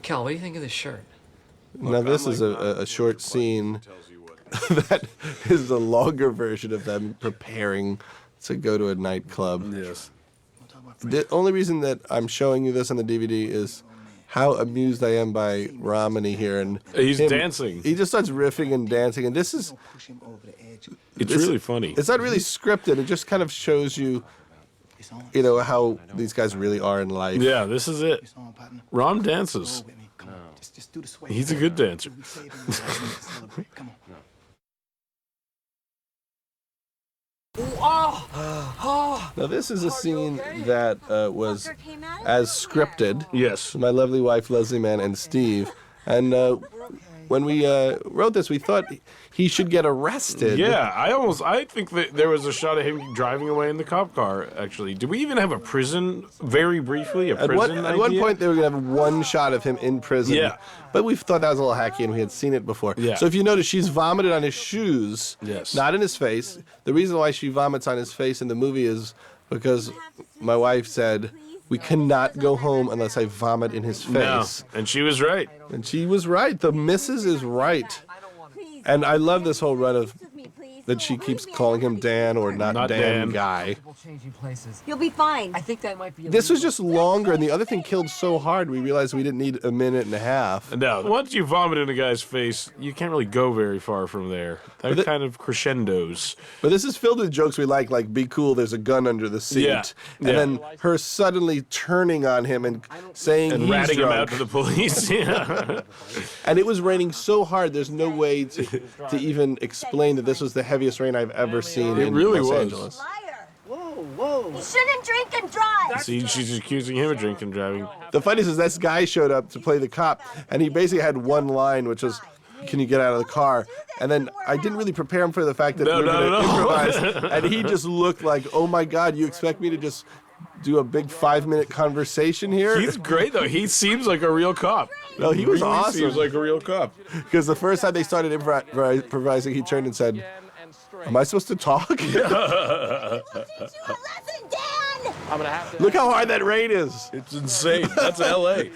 Cal, what do you think of this shirt? Now, this is a short scene that is a longer version of them preparing to go to a nightclub. Yes. The only reason that I'm showing you this on the DVD is how amused I am by Romany here. And he's dancing. He just starts riffing and dancing, and this is... It's really funny. It's not really scripted. It just kind of shows you, how these guys really are in life. Yeah, this is it. Rom dances. He's a good dancer. Now, this is a scene that was as scripted. Yes. My lovely wife, Leslie Mann, and Steve. And when we wrote this, we thought he should get arrested. Yeah, I think that there was a shot of him driving away in the cop car, actually. Did we even have a prison, very briefly, At one point, they were going to have one shot of him in prison. Yeah. But we thought that was a little hacky, and we had seen it before. Yeah. So if you notice, she's vomited on his shoes, Yes. not in his face. The reason why she vomits on his face in the movie is because my wife said, we cannot go home unless I vomit in his face. No, and she was right. And she was right. The missus is right. And I love this whole run of that she keeps calling him Dan or not Dan guy. You'll be fine. I think that might be. This was just longer, and the other thing killed so hard we realized we didn't need a minute and a half. No, once you vomit in a guy's face, you can't really go very far from there. That kind of crescendos. But this is filled with jokes we like be cool, there's a gun under the seat. Yeah. And then her suddenly turning on him and saying And he's ratting drunk. him out to the police. Yeah. And it was raining so hard, there's no way to even explain that this was the heaviest rain I've ever seen in really Los was. Angeles. You shouldn't drink and drive. See, she's accusing him of drinking and driving. The funniest is this guy showed up to play the cop, and he basically had one line, which was, can you get out of the car? And then I didn't really prepare him for the fact that we were going to improvise, and he just looked like, oh my God, you expect me to just do a big 5-minute conversation here? He's great, though. He seems like a real cop. No, he was really awesome. Seems like a real cop. Because the first time they started improvising, he turned and said, am I supposed to talk? Look how hard that rain is. It's insane. That's L.A.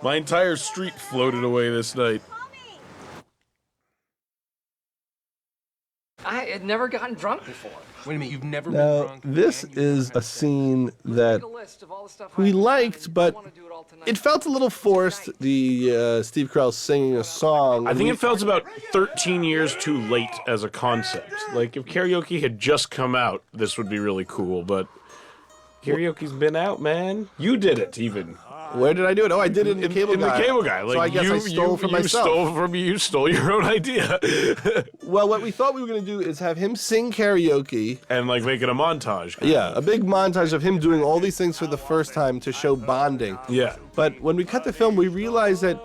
My entire street floated away this night. I had never gotten drunk before. Wait a minute, you've never been Now, drunk? this is a scene that we liked, but it felt a little forced, the Steve Carell singing a song. I think it felt about 13 years too late as a concept. Like, if karaoke had just come out, this would be really cool, but karaoke's been out, man. You did it, even. Where did I do it? Oh, I did it in the Cable Guy. In the Cable Guy. Like, so I guess I stole from myself. You stole your own idea. Well, what we thought we were going to do is have him sing karaoke. And, like, make it a montage. Yeah, a big montage of him doing all these things for the first time to show bonding. Yeah. But when we cut the film, we realized that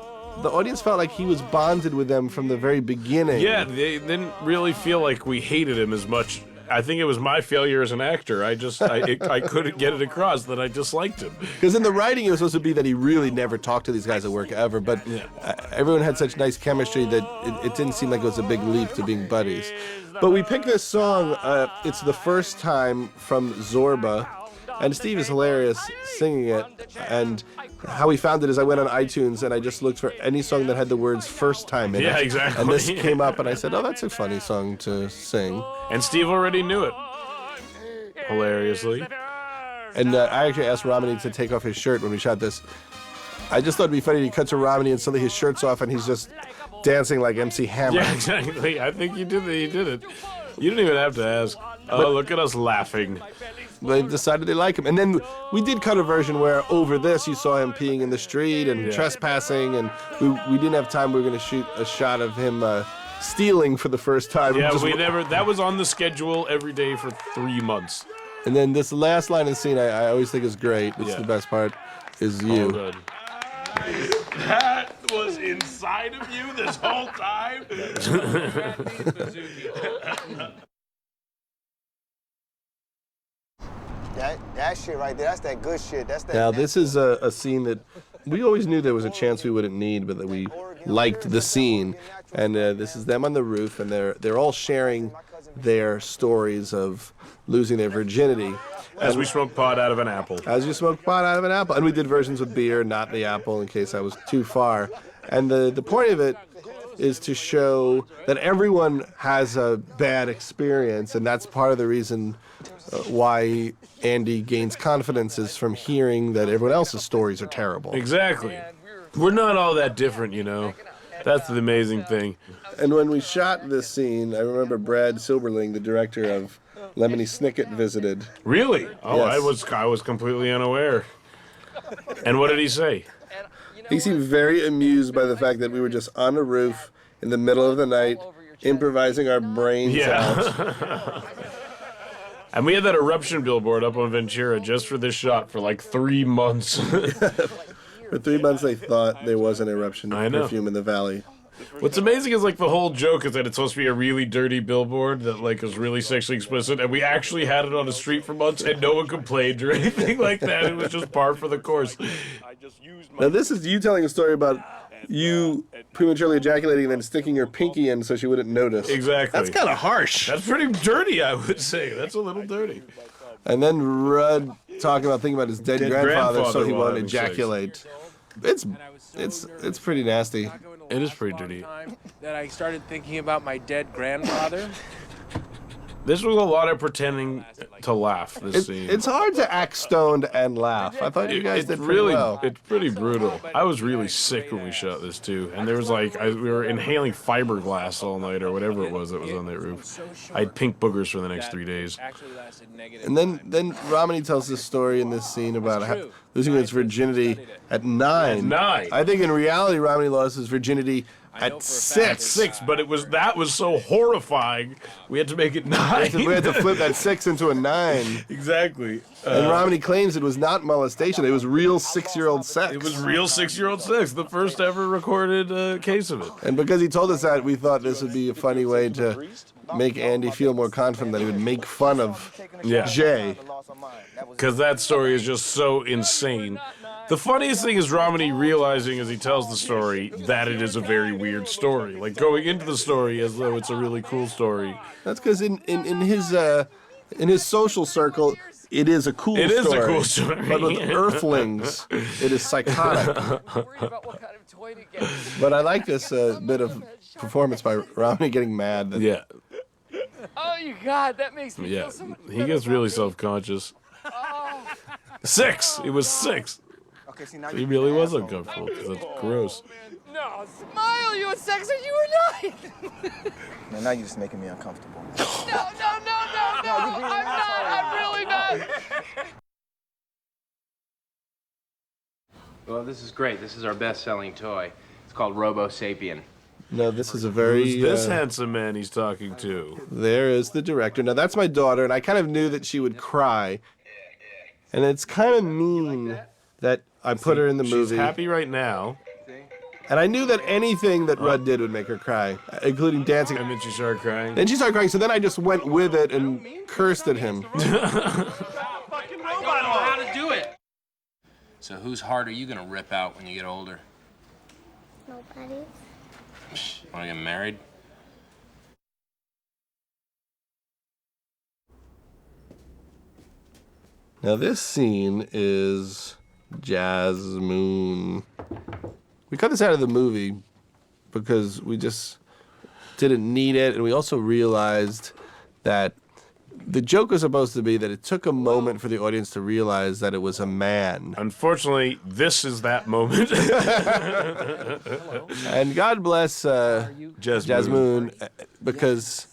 the audience felt like he was bonded with them from the very beginning. Yeah, they didn't really feel like we hated him as much. I think it was my failure as an actor. I couldn't get it across that I disliked him. Because in the writing, it was supposed to be that he really never talked to these guys at work ever, but everyone had such nice chemistry that it didn't seem like it was a big leap to being buddies. But we picked this song, it's the first time from Zorba, and Steve is hilarious singing it, and how we found it is I went on iTunes and I just looked for any song that had the words first time in it. Yeah, exactly. And this came up and I said, oh, that's a funny song to sing. And Steve already knew it. Hilariously. And I actually asked Romany to take off his shirt when we shot this. I just thought it'd be funny. He cuts to Romany and suddenly his shirt's off and he's just dancing like MC Hammer. Yeah, exactly. I think you did it. You didn't even have to ask. Oh, look at us laughing. They decided they like him. And then we did cut a version where over this you saw him peeing in the street and trespassing, and we didn't have time. We were going to shoot a shot of him stealing for the first time. Yeah, that was on the schedule every day for 3 months. And then this last line of the scene I always think is great. It's the best part, is you. Oh, good. That was inside of you this whole time? That shit right there, that's that good shit. That's that. Now, this is a scene that we always knew there was a chance we wouldn't need, but that we liked the scene. And this is them on the roof, and they're all sharing their stories of losing their virginity. As we smoke pot out of an apple. As you smoke pot out of an apple. And we did versions with beer, not the apple, in case I was too far. And the point of it is to show that everyone has a bad experience, and that's part of the reason why Andy gains confidence is from hearing that everyone else's stories are terrible. Exactly. We're not all that different, you know. That's the amazing thing. And when we shot this scene, I remember Brad Silberling, the director of Lemony Snicket, visited. Really? Oh, Yes. I was completely unaware. And what did he say? He seemed very amused by the fact that we were just on a roof in the middle of the night, improvising our brains out. And we had that eruption billboard up on Ventura just for this shot for like 3 months. For 3 months, they thought there was an eruption of perfume in the valley. What's amazing is like the whole joke is that it's supposed to be a really dirty billboard that like is really sexually explicit, and we actually had it on the street for months, and no one complained or anything like that. It was just par for the course. Now this is you telling a story about you prematurely ejaculating and then sticking your pinky in so she wouldn't notice. Exactly. That's kind of harsh. That's pretty dirty, I would say. That's a little dirty. And then Rudd talking about thinking about his dead grandfather so he while won't having ejaculate. It's pretty nasty. It is pretty dirty. That I started thinking about my dead grandfather. This was a lot of pretending to laugh, this scene. It's hard to act stoned and laugh. I thought you guys did pretty well. It's pretty brutal. I was really sick when we shot this, too. And there was like, we were inhaling fiberglass all night or whatever it was that was on that roof. I had pink boogers for the next 3 days. And then Romany tells this story in this scene about losing his virginity at 9. At 9. I think in reality, Romany lost his virginity at 6. At 6, but that was so horrifying. We had to make it 9. We had to flip that 6 into a 9. Exactly. And Romany claims it was not molestation; it was real 6-year-old sex. It was real 6-year-old sex, the first ever recorded case of it. And because he told us that, we thought this would be a funny way to make Andy feel more confident that he would make fun of Jay. Because that story is just so insane. The funniest thing is Romany realizing as he tells the story that it is a very weird story. Like going into the story as though it's a really cool story. That's because in his social circle, it is a cool story. It is a cool story. But with Earthlings, it is psychotic. But I like this bit of performance by Romany getting mad. Yeah. Oh, you God, that makes me Yeah. feel so much He gets really self-conscious. 6! It was 6. He really was uncomfortable because that's gross. No, smile, you had sex when you were 9. Man, now you're just making me uncomfortable. No, I'm not, I'm really not. Well, this is great. This is our best-selling toy. It's called Robo Sapien. No, this is a very... Who's this handsome man he's talking to? There is the director. Now, that's my daughter, and I kind of knew that she would cry. And it's kind of mean that I put her in the movie. She's happy right now. And I knew that anything that Rudd did would make her cry, including dancing. And then she started crying. Then she started crying, so then I just went with it and cursed at him. I don't know how to do it. So whose heart are you gonna rip out when you get older? Nobody. Wanna get married? Now this scene is Jasmine. We cut this out of the movie because we just didn't need it, and we also realized that the joke was supposed to be that it took a moment for the audience to realize that it was a man. Unfortunately, this is that moment. And God bless Jasmine, because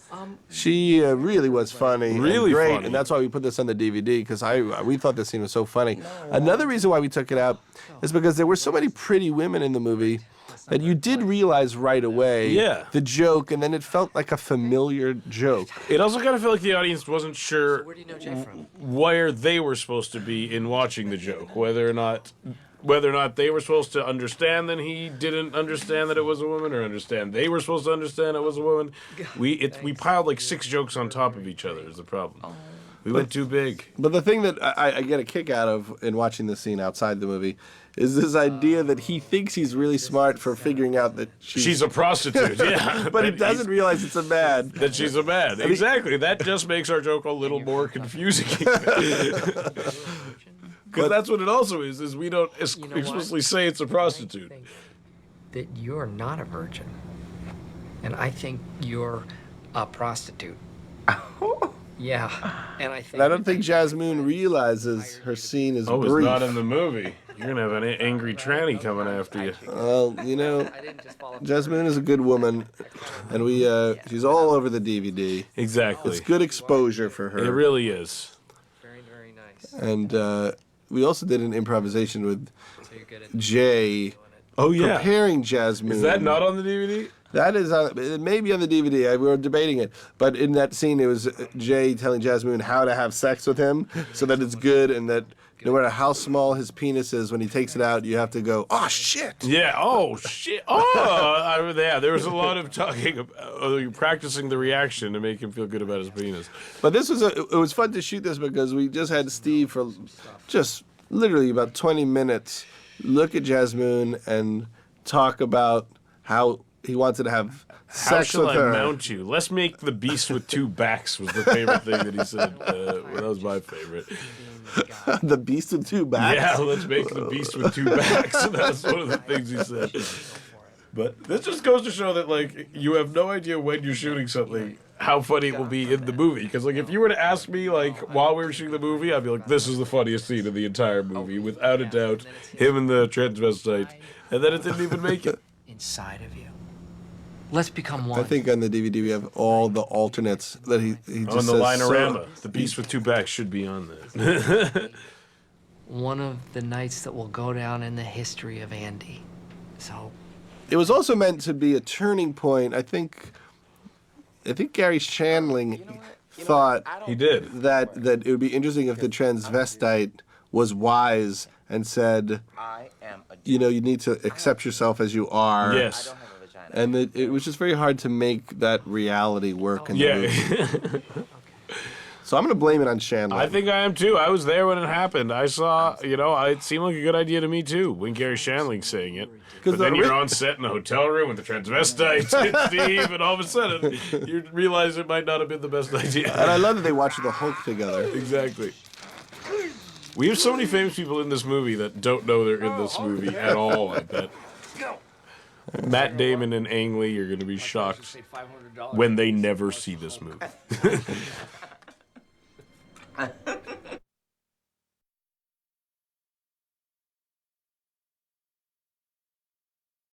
she really was funny, Really and great, funny. and that's why we put this on the DVD, because we thought this scene was so funny. Another reason why we took it out is because there were so many pretty women in the movie that you did realize right away the joke, and then it felt like a familiar joke. It also kind of felt like the audience wasn't sure Where do you know Jay from? where they were supposed to be in watching the joke, whether or not they were supposed to understand that he didn't understand that it was a woman, or understand they were supposed to understand it was a woman. We piled like 6 jokes on top of each other is the problem. We went too big. But the thing that I get a kick out of in watching this scene outside the movie is this idea that he thinks he's really smart for figuring out that She's a prostitute, yeah. but he doesn't realize it's a man. That she's a man. Exactly. That just makes our joke a little more confusing. Because that's what it also is we don't explicitly say it's a prostitute. That you're not a virgin. And I think you're a prostitute. Yeah. And I think... I don't think Jasmine realizes her scene is brief. It's not in the movie. You're going to have an angry tranny coming after you. Well, you know, Jasmine is a good woman, and she's all over the DVD. Exactly. It's good exposure for her. It really is. Very, very nice. And we also did an improvisation with Jay preparing Jasmine. Is that not on the DVD? That is it may be on the DVD. We were debating it, but in that scene, it was Jay telling Jasmine how to have sex with him, so that it's good, and that no matter how small his penis is, when he takes it out, you have to go, "Oh shit!" Yeah. Oh shit. Oh, yeah. There was a lot of talking about practicing the reaction to make him feel good about his penis. But it was fun to shoot this because we just had Steve for just literally about 20 minutes look at Jasmine and talk about how he wanted to have sex with her. How shall I mount you? Let's make the beast with two backs was the favorite thing that he said. That was my favorite. The beast with two backs? Yeah, let's make the beast with two backs. That's one of the things he said. But this just goes to show that, like, you have no idea when you're shooting something, how funny it will be in the movie. Because, like, if you were to ask me, like, while we were shooting the movie, I'd be like, this is the funniest scene in the entire movie, without a doubt. Him and the transvestite. And then it didn't even make it. Inside of you. Let's become one. I think on the DVD we have all the alternates that he just on the says. linorama. The beast with two backs should be on there. One of the nights that will go down in the history of Andy. So... It was also meant to be a turning point. I think Gary Shandling thought he did that it would be interesting if the transvestite was wise and said, you know, you need to accept yourself as you are. Yes. And it was just very hard to make that reality work in the movie. So I'm going to blame it on Shandling. I think I am too. I was there when it happened. I saw, you know, it seemed like a good idea to me too when Gary Shandling's saying it. But then you're on set in a hotel room with the transvestites and Steve, and all of a sudden you realize it might not have been the best idea. And I love that they watched the Hulk together. Exactly. We have so many famous people in this movie that don't know they're in this movie at all, I bet. Matt Damon and Ang Lee are going to be shocked when they never see this movie.